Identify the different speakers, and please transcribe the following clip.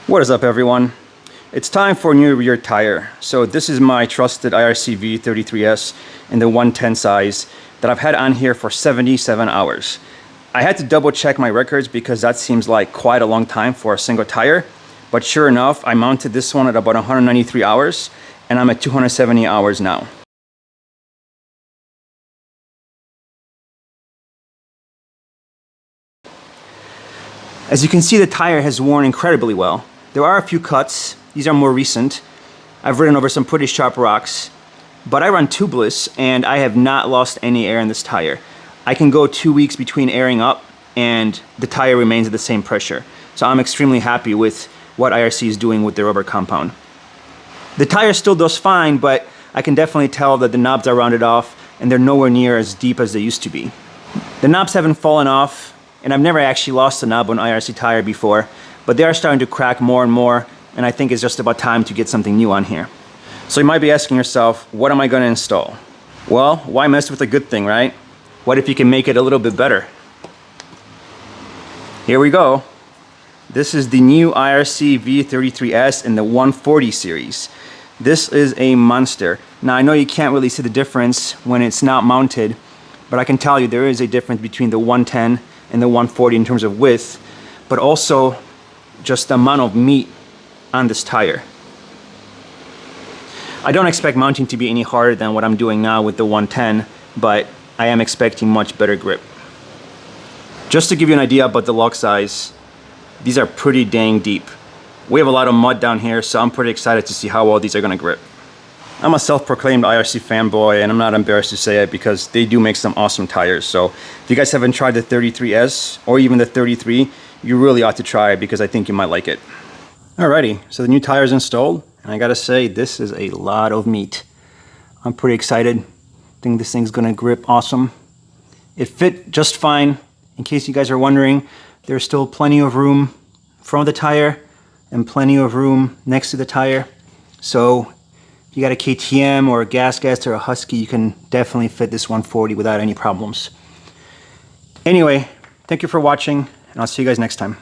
Speaker 1: What is up, everyone? It's time for a new rear tire. So this is my trusted IRC VE-33S in the 110 size that I've had on here for 77 hours. I had to double check my records because that seems like quite a long time for a single tire. But sure enough, I mounted this one at about 193 hours and I'm at 270 hours now. As you can see, the tire has worn incredibly well. There are a few cuts. These are more recent. I've ridden over some pretty sharp rocks, but I run tubeless and I have not lost any air in this tire. I can go 2 weeks between airing up and the tire remains at the same pressure. So I'm extremely happy with what IRC is doing with the rubber compound. The tire still does fine, but I can definitely tell that the knobs are rounded off and they're nowhere near as deep as they used to be. The knobs haven't fallen off, and I've never actually lost a knob on an IRC tire before, but they are starting to crack more and more, and I think it's just about time to get something new on here. So you might be asking yourself, what am I going to install? Well, why mess with a good thing, right? What if you can make it a little bit better? Here we go. This is the new IRC VE-33S in the 140 series. This is a monster. Now I know you can't really see the difference when it's not mounted, but I can tell you there is a difference between the 110 and the 140 in terms of width, but also just the amount of meat on this tire. I don't expect mounting to be any harder than what I'm doing now with the 110, but I am expecting much better grip. Just to give you an idea about the lug size, these are pretty dang deep. We have a lot of mud down here, so I'm pretty excited to see how well these are gonna grip. I'm a self-proclaimed IRC fanboy, and I'm not embarrassed to say it because they do make some awesome tires. So if you guys haven't tried the 33S or even the 33, you really ought to try it because I think you might like it. Alrighty, so the new tire is installed, and I gotta say, this is a lot of meat. I'm pretty excited. I think this thing's gonna grip awesome. It fit just fine. In case you guys are wondering, there's still plenty of room in front of the tire and plenty of room next to the tire. So if you got a KTM or a Gas or a Husky, you can definitely fit this 140 without any problems. Anyway, thank you for watching, and I'll see you guys next time.